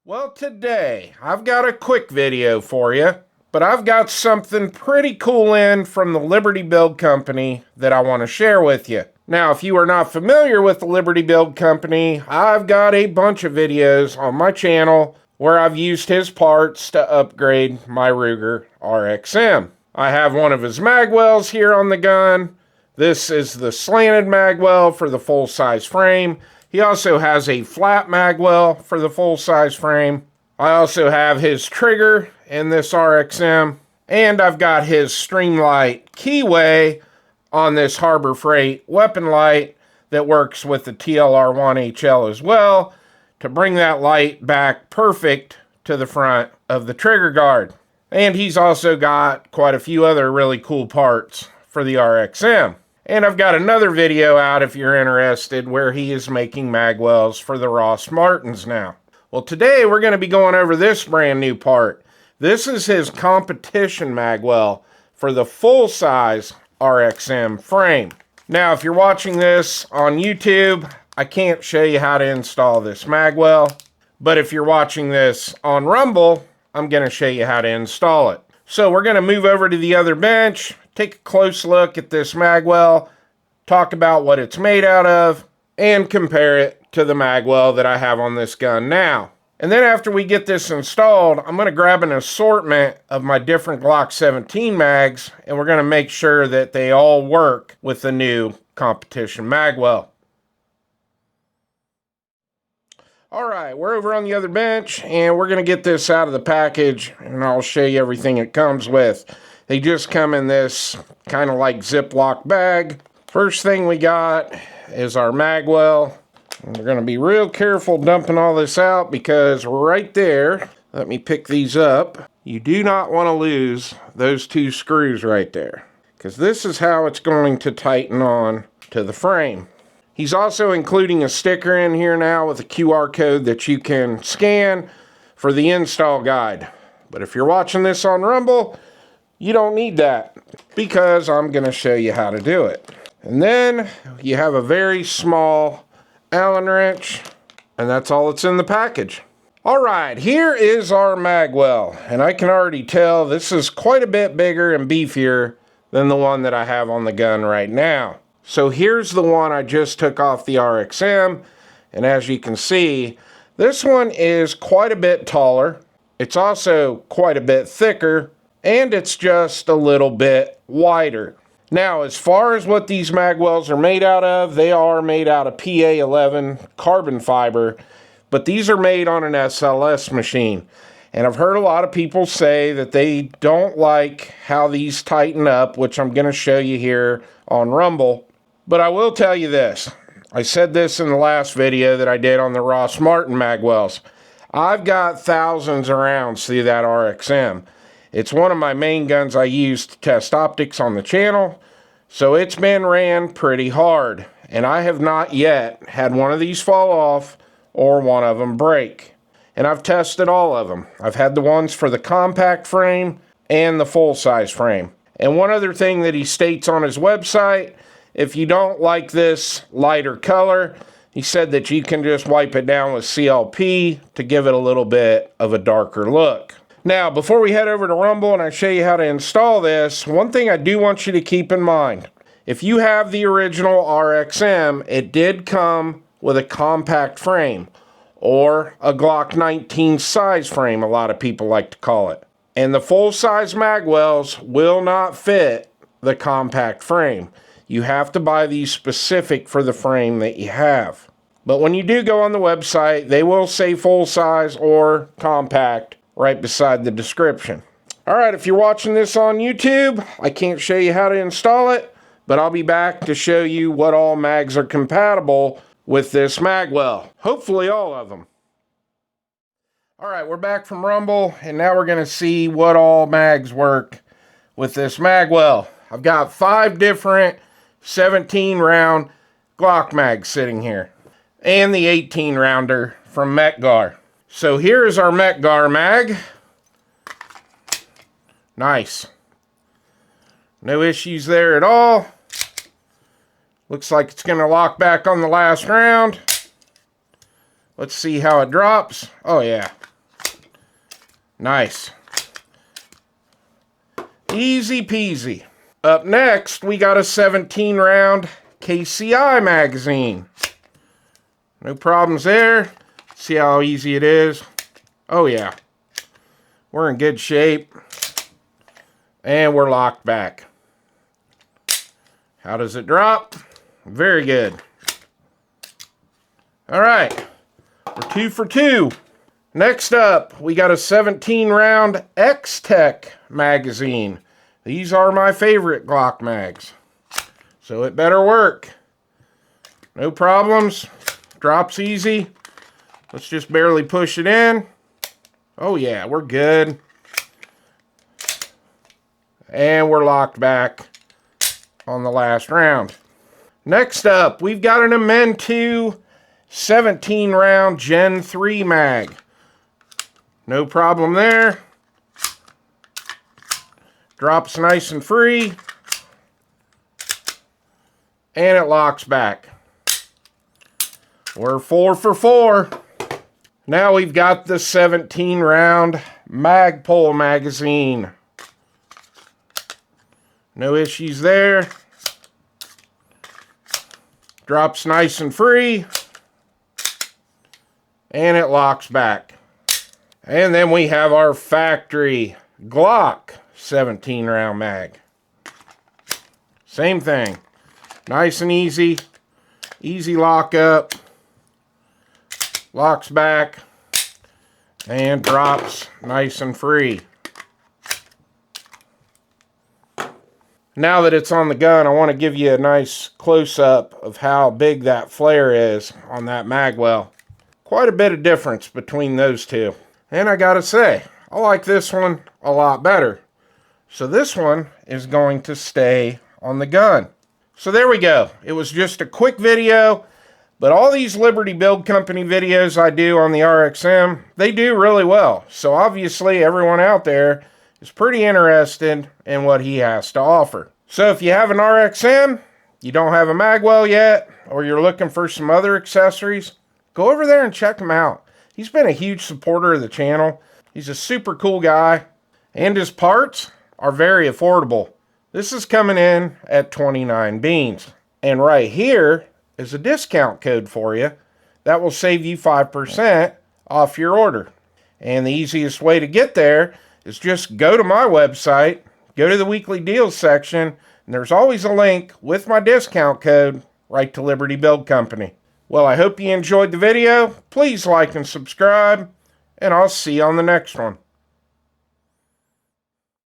Well, today I've got a quick video for you, but I've got something pretty cool in from the Liberty Build Company that I want to share with you. Now, if you are not familiar with the Liberty Build Company, I've got a bunch of videos on my channel where I've used his parts to upgrade my Ruger RXM. I have one of his Magwells here on the gun. This is the slanted Magwell for the full-size frame. He also has a flat Magwell for the full-size frame. I also have his trigger in this RXM. And I've got his Streamlight keyway on this Harbor Freight weapon light that works with the TLR1HL as well to bring that light back perfect to the front of the trigger guard. And he's also got quite a few other really cool parts for the RXM. And I've got another video out if you're interested where he is making Magwells for the Ross Martins now. Well, today we're going to be going over this brand new part. This is his competition Magwell for the full-size RXM frame. Now, if you're watching this on YouTube, I can't show you how to install this Magwell. But if you're watching this on Rumble, I'm going to show you how to install it. So we're going to move over to the other bench, take a close look at this Magwell, talk about what it's made out of, and compare it to the Magwell that I have on this gun now. And then after we get this installed, I'm going to grab an assortment of my different Glock 17 mags, and we're going to make sure that they all work with the new competition Magwell. Alright, we're over on the other bench, and we're going to get this out of the package, and I'll show you everything it comes with. They just come in this kind of like Ziploc bag. First thing we got is our Magwell. And we're going to be real careful dumping all this out because right there, let me pick these up. You do not want to lose those two screws right there, because this is how it's going to tighten on to the frame. He's also including a sticker in here now with a QR code that you can scan for the install guide. But if you're watching this on Rumble, you don't need that because I'm going to show you how to do it. And then you have a very small Allen wrench, and that's all that's in the package. All right, here is our Magwell, and I can already tell this is quite a bit bigger and beefier than the one that I have on the gun right now. So here's the one I just took off the RXM, and as you can see, this one is quite a bit taller. It's also quite a bit thicker, and it's just a little bit wider. Now, as far as what these Magwells are made out of, they are made out of PA11 carbon fiber, but these are made on an SLS machine. And I've heard a lot of people say that they don't like how these tighten up, which I'm going to show you here on Rumble. But I will tell you this. I said this in the last video that I did on the Ross Martin Magwells. I've got thousands of rounds through that RXM. It's one of my main guns I use to test optics on the channel, so it's been ran pretty hard. And I have not yet had one of these fall off or one of them break. And I've tested all of them. I've had the ones for the compact frame and the full-size frame. And one other thing that he states on his website, if you don't like this lighter color, he said that you can just wipe it down with CLP to give it a little bit of a darker look. Now, before we head over to Rumble and I show you how to install this, one thing I do want you to keep in mind. If you have the original RXM, it did come with a compact frame, or a Glock 19 size frame, a lot of people like to call it. And the full-size Magwells will not fit the compact frame. You have to buy these specific for the frame that you have. But when you do go on the website, they will say full-size or compact right beside the description. Alright, if you're watching this on YouTube, I can't show you how to install it, but I'll be back to show you what all mags are compatible with this Magwell. Hopefully all of them. Alright, we're back from Rumble, and now we're going to see what all mags work with this Magwell. I've got 5 different 17 round Glock mags sitting here, and the 18 rounder from Magwell. So here is our Magwell mag. Nice. No issues there at all. Looks like it's going to lock back on the last round. Let's see how it drops. Oh yeah, Nice. Easy peasy. Up next, we got a 17-round KCI magazine. No problems there. See how easy it is? Oh yeah. We're in good shape. And we're locked back. How does it drop? Very good. All right. We're 2 for 2. Next up, we got a 17-round X-Tech magazine. These are my favorite Glock mags. So it better work. No problems. Drops easy. Let's just barely push it in. Oh yeah, we're good. And we're locked back on the last round. Next up, we've got an Amend 2 17-round Gen 3 mag. No problem there. Drops nice and free. And it locks back. We're 4 for 4. Now we've got the 17-round Magpul magazine. No issues there. Drops nice and free. And it locks back. And then we have our factory Glock 17-round mag. Same thing. Nice and easy. Easy lock up. Locks back. And drops nice and free. Now that it's on the gun, I want to give you a nice close-up of how big that flare is on that Magwell. Quite a bit of difference between those two. And I gotta say, I like this one a lot better. So this one is going to stay on the gun. So there we go. It was just a quick video, but all these Liberty Build Company videos I do on the RXM, they do really well. So obviously everyone out there is pretty interested in what he has to offer. So if you have an RXM, you don't have a Magwell yet, or you're looking for some other accessories, go over there and check him out. He's been a huge supporter of the channel. He's a super cool guy, and his parts are very affordable. This is coming in at 29 beans. And right here is a discount code for you that will save you 5% off your order. And the easiest way to get there is just go to my website, go to the weekly deals section, and there's always a link with my discount code right to Liberty Build Company. Well, I hope you enjoyed the video. Please like and subscribe, and I'll see you on the next one.